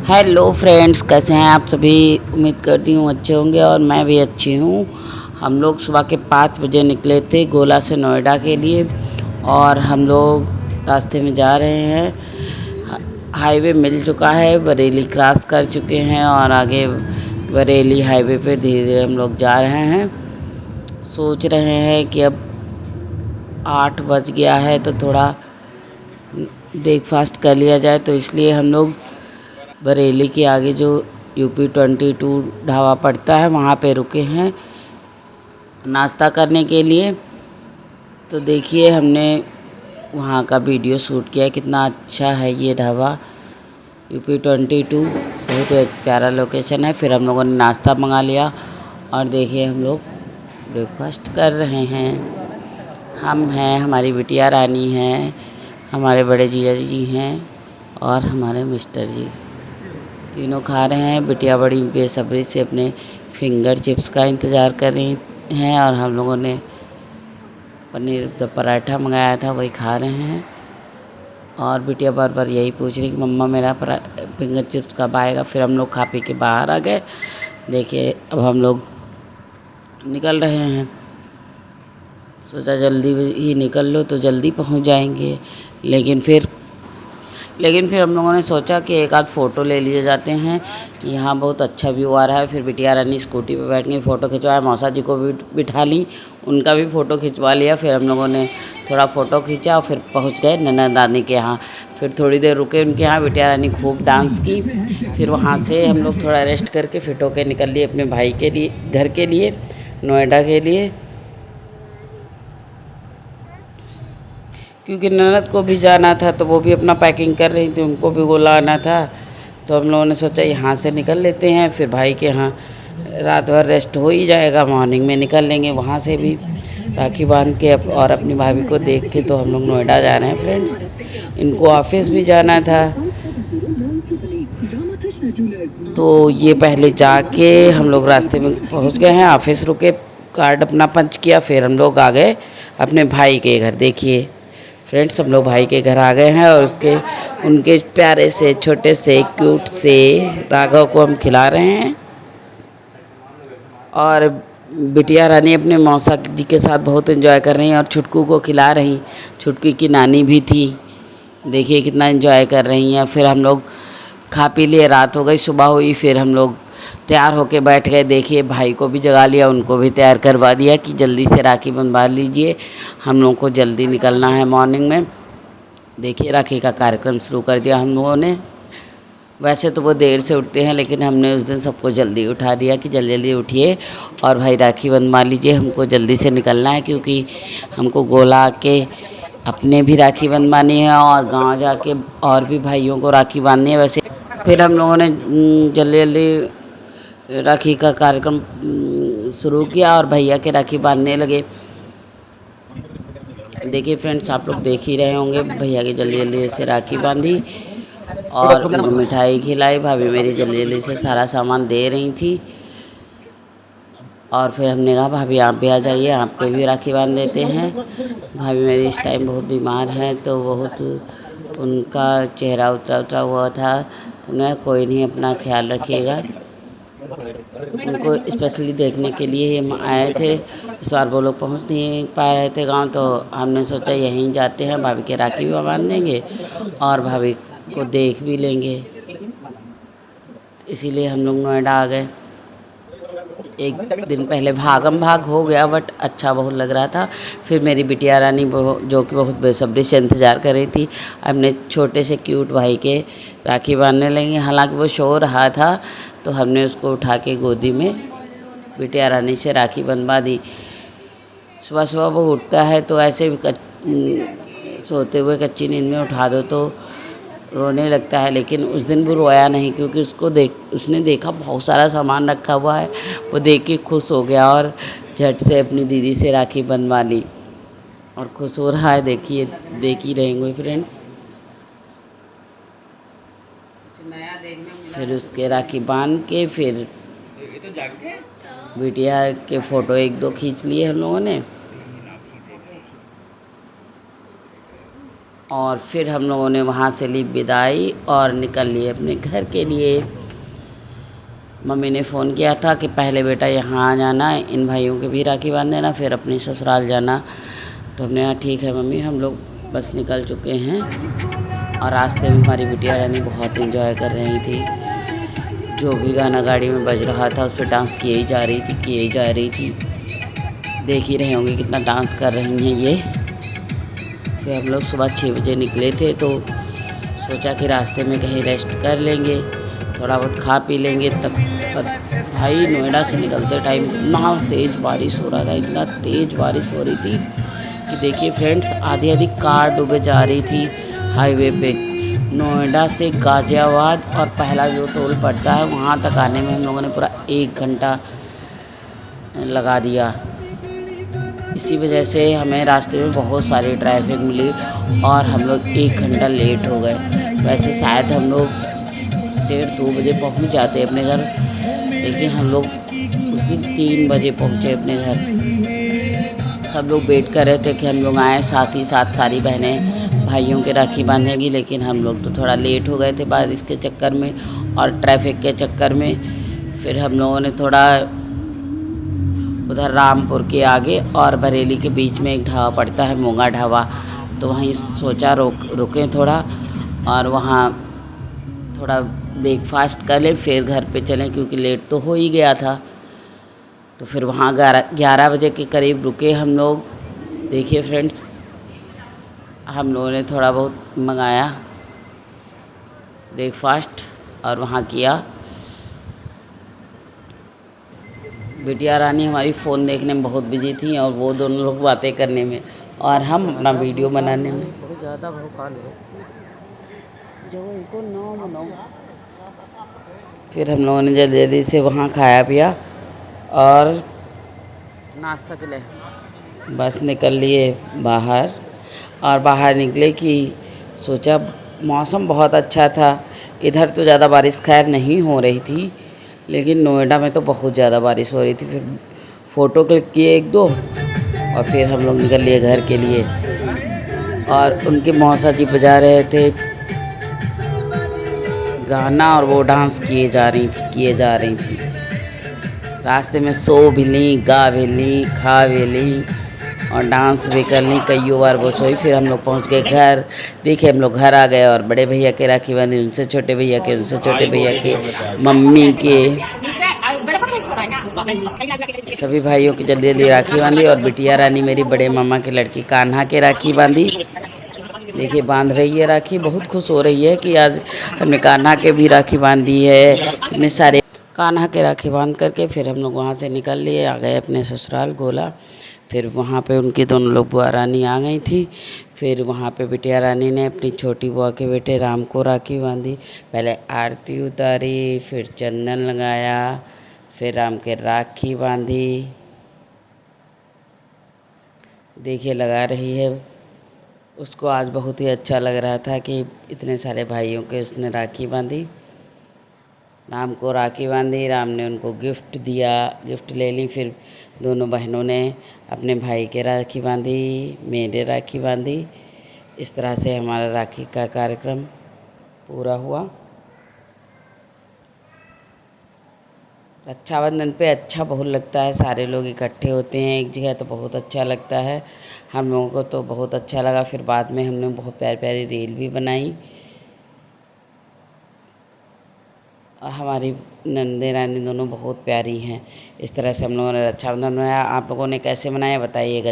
Hello friends, कैसे हैं आप सभी। उम्मीद करती हूँ अच्छे होंगे और मैं भी अच्छी हूँ। हम लोग सुबह के 5 बजे निकले थे गोला से नोएडा के लिए और हम लोग रास्ते में जा रहे हैं। हाईवे मिल चुका है, बरेली क्रॉस कर चुके हैं और आगे बरेली हाईवे पे धीरे धीरे हम लोग जा रहे हैं। सोच रहे हैं कि अब 8 बज गया है तो थोड़ा ब्रेकफास्ट कर लिया जाए, तो इसलिए हम लोग बरेली के आगे जो UP22 ढाबा पड़ता है वहाँ पे रुके हैं नाश्ता करने के लिए। तो देखिए, हमने वहाँ का वीडियो शूट किया है, कितना अच्छा है ये ढाबा। UP22 बहुत ही प्यारा लोकेशन है। फिर हम लोगों ने नाश्ता मंगा लिया और देखिए हम लोग ब्रेकफास्ट कर रहे हैं। हम हैं, हमारी बिटिया रानी हैं, हमारे बड़े जीजा जी हैं और हमारे मिस्टर जी, तीनों खा रहे हैं। बिटिया बड़ी बेसब्री से अपने फिंगर चिप्स का इंतज़ार कर रही हैं और हम लोगों ने पनीर पराठा मंगाया था, वही खा रहे हैं। और बिटिया बार बार यही पूछ रही कि मम्मा मेरा फिंगर चिप्स कब आएगा। फिर हम लोग खा पी के बाहर आ गए। देखिए अब हम लोग निकल रहे हैं। सोचा जल्दी ही निकल लो तो जल्दी पहुंच जाएंगे, लेकिन फिर हम लोगों ने सोचा कि एक आध फ़ोटो ले लिए जाते हैं। यहाँ बहुत अच्छा व्यू आ रहा है। फिर बिटिया रानी स्कूटी पे बैठ के फ़ोटो खिंचवाया, मौसा जी को भी बिठा ली, उनका भी फ़ोटो खिंचवा लिया। फिर हम लोगों ने थोड़ा फ़ोटो खींचा और फिर पहुँच गए ननद दादी के यहाँ। फिर थोड़ी देर रुके उनके यहाँ, बिटिया रानी खूब डांस की। फिर वहाँ से हम लोग थोड़ा रेस्ट करके फिर होके निकल लिए अपने भाई के लिए, घर के लिए, नोएडा के लिए, क्योंकि ननद को भी जाना था तो वो भी अपना पैकिंग कर रही थी, उनको भी गोला आना था। तो हम लोगों ने सोचा यहाँ से निकल लेते हैं, फिर भाई के यहाँ रात भर रेस्ट हो ही जाएगा, मॉर्निंग में निकल लेंगे वहाँ से भी राखी बांध के और अपनी भाभी को देख के। तो हम लोग नोएडा जा रहे हैं फ्रेंड्स, इनको ऑफिस भी जाना था। तो ये पहले जाके हम लोग रास्ते में पहुँच गए हैं, ऑफिस रुके, कार्ड अपना पंच किया, फिर हम लोग आ गए अपने भाई के घर। देखिए फ्रेंड्स, हम लोग भाई के घर आ गए हैं और उनके प्यारे से छोटे से क्यूट से राघव को हम खिला रहे हैं। और बिटिया रानी अपने मौसा जी के साथ बहुत एंजॉय कर रही हैं और छुटकू को खिला रही। छुटकू की नानी भी थी, देखिए कितना एंजॉय कर रही हैं। फिर हम लोग खा पी लिए, रात हो गई, सुबह हुई, फिर हम लोग तैयार होके बैठ गए। देखिए भाई को भी जगा लिया, उनको भी तैयार करवा दिया कि जल्दी से राखी बंधवा लीजिए, हम लोगों को जल्दी निकलना है मॉर्निंग में। देखिए राखी का कार्यक्रम शुरू कर दिया हम लोगों ने। वैसे तो वो देर से उठते हैं, लेकिन हमने उस दिन सबको जल्दी उठा दिया कि जल्दी जल्दी उठिए और भाई राखी बंधवा लीजिए, हमको जल्दी से निकलना है, क्योंकि हमको गोला के अपने भी राखी बंधवानी है और गांव जाके और भी भाइयों को राखी बांधनी है। वैसे फिर हम लोगों ने जल्दी जल्दी राखी का कार्यक्रम शुरू किया और भैया के राखी बांधने लगे। देखिए फ्रेंड्स, आप लोग देख ही रहे होंगे, भैया की जल्दी जल्दी से राखी बांधी और उनको मिठाई खिलाई। भाभी मेरी जल्दी जल्दी से सारा सामान दे रही थी और फिर हमने कहा भाभी आप भी आ जाइए, आपको भी राखी बांध देते हैं। भाभी मेरी इस टाइम बहुत बीमार है, तो बहुत उनका चेहरा उतरा उतरा हुआ था, तो मैं कोई नहीं, अपना ख्याल रखिएगा। उनको स्पेशली देखने के लिए हम आए थे। इस बार वो लोग पहुँच नहीं पा रहे थे गांव, तो हमने सोचा यहीं जाते हैं, भाभी के राखी भी बांध देंगे और भाभी को देख भी लेंगे। इसीलिए हम लोग नोएडा आ गए। एक दिन पहले भागम भाग हो गया, बट अच्छा बहुत लग रहा था। फिर मेरी बिटिया रानी जो कि बहुत बेसब्री से इंतज़ार कर रही थी, अपने छोटे से क्यूट भाई के राखी बांधने लगी। हालांकि वो सो रहा था, तो हमने उसको उठा के गोदी में बिटिया रानी से राखी बंधवा दी। सुबह सुबह वो उठता है तो ऐसे सोते हुए कच्ची नींद में उठा दो तो रोने लगता है, लेकिन उस दिन वो रोया नहीं, क्योंकि उसने देखा बहुत सारा सामान रखा हुआ है। वो देख के खुश हो गया और झट से अपनी दीदी से राखी बंधवा ली और खुश हो रहा है। देखिए, देख ही रहेंगे फ्रेंड्स। फिर उसके राखी बांध के फिर बिटिया के फ़ोटो एक दो खींच लिए हम लोगों ने और फिर हम लोगों ने वहाँ से ली विदाई और निकल लिए अपने घर के लिए। मम्मी ने फ़ोन किया था कि पहले बेटा यहाँ आ जाना, इन भाइयों के भी राखी बांध देना, फिर अपनी ससुराल जाना। तो हमने कहा ठीक है मम्मी। हम लोग बस निकल चुके हैं और रास्ते में हमारी बिटिया रानी बहुत एंजॉय कर रही थी। जो भी गाना गाड़ी में बज रहा था उस पर डांस किए ही जा रही थी। देख ही रहे होंगे कितना डांस कर रही हैं ये। फिर हम लोग सुबह 6 बजे निकले थे तो सोचा कि रास्ते में कहीं रेस्ट कर लेंगे, थोड़ा बहुत खा पी लेंगे। तब भाई नोएडा से निकलते टाइम इतना तेज़ बारिश हो रहा था, इतना तेज़ बारिश हो रही थी कि देखिए फ्रेंड्स, आधी कार डूबे जा रही थी हाईवे पे। नोएडा से गाज़ियाबाद और पहला जो टोल पड़ता है वहाँ तक आने में हम लोगों ने पूरा 1 घंटा लगा दिया। इसी वजह से हमें रास्ते में बहुत सारी ट्रैफिक मिली और हम लोग 1 घंटा लेट हो गए। वैसे शायद हम लोग 1:30-2 बजे पहुँच जाते अपने घर, लेकिन हम लोग उस दिन 3 बजे पहुँचे अपने घर। सब लोग वेट कर रहे थे कि हम लोग आएँ, साथ ही साथ सारी बहनें भाइयों के राखी बांधेंगी, लेकिन हम लोग तो थोड़ा लेट हो गए थे बारिश के चक्कर में और ट्रैफिक के चक्कर में। फिर हम लोगों ने थोड़ा उधर रामपुर के आगे और बरेली के बीच में एक ढाबा पड़ता है, मोंगा ढाबा, तो वहीं सोचा रुकें थोड़ा और वहाँ थोड़ा ब्रेकफास्ट कर लें, फिर घर पे चलें क्योंकि लेट तो हो ही गया था। तो फिर वहाँ 11 बजे के करीब रुके हम लोग। देखिए फ्रेंड्स, हम लोगों ने थोड़ा बहुत मंगाया ब्रेकफास्ट और वहाँ किया। बिटिया रानी हमारी फ़ोन देखने में बहुत बिजी थी और वो दोनों लोग बातें करने में और हम अपना वीडियो बनाने में। बहुत ज़्यादा भौकाल है जो इनको नो मनो। फिर हम लोगों ने जल्दी जल्दी से वहाँ खाया पिया और नाश्ता के लिए बस निकल लिए बाहर। और बाहर निकले कि सोचा मौसम बहुत अच्छा था। इधर तो ज़्यादा बारिश खैर नहीं हो रही थी, लेकिन नोएडा में तो बहुत ज़्यादा बारिश हो रही थी। फिर फ़ोटो क्लिक किए 1-2 और फिर हम लोग निकल लिए घर के लिए। और उनके मौसा जी बजा रहे थे गाना और वो डांस किए जा रही थी। रास्ते में सो भी ली, गा भी ली, खा भी ली और डांस भी कर ली। कई बार वो सोई। फिर हम लोग पहुँच गए घर। देखिए हम लोग घर आ गए और बड़े भैया के राखी बांधी, उनसे छोटे भैया के, उनसे छोटे भैया के, मम्मी के, सभी भाइयों की जल्दी जल्दी राखी बांधी। और बिटिया रानी मेरी बड़े मामा के लड़की कान्हा के राखी बांधी। देखिए बांध रही है राखी, बहुत खुश हो रही है कि आज हमने कान्हा के भी राखी बांधी है। इतने सारे कान्हा के राखी बांध करके फिर हम लोग वहाँ से निकल लिए, आ गए अपने ससुराल गोला। फिर वहाँ पे उनकी दोनों लोग बुआ रानी आ गई थी। फिर वहाँ पे बिटिया रानी ने अपनी छोटी बुआ के बेटे राम को राखी बांधी। पहले आरती उतारी, फिर चंदन लगाया, फिर राम के राखी बांधी। देखिए लगा रही है। उसको आज बहुत ही अच्छा लग रहा था कि इतने सारे भाइयों के उसने राखी बांधी। राम को राखी बांधी, राम ने उनको गिफ्ट दिया, गिफ्ट ले ली। फिर दोनों बहनों ने अपने भाई के राखी बांधी, मेरे राखी बांधी। इस तरह से हमारा राखी का कार्यक्रम पूरा हुआ। रक्षाबंधन पे अच्छा बहुत लगता है, सारे लोग इकट्ठे होते हैं एक जगह तो बहुत अच्छा लगता है। हम लोगों को तो बहुत अच्छा लगा। फिर बाद में हमने बहुत प्यारी प्यारी रील भी बनाई। हमारी नंदे रानी दोनों बहुत प्यारी हैं। इस तरह से हम लोगों ने रक्षाबंधन मनाया। आप लोगों ने कैसे मनाया बताइएगा।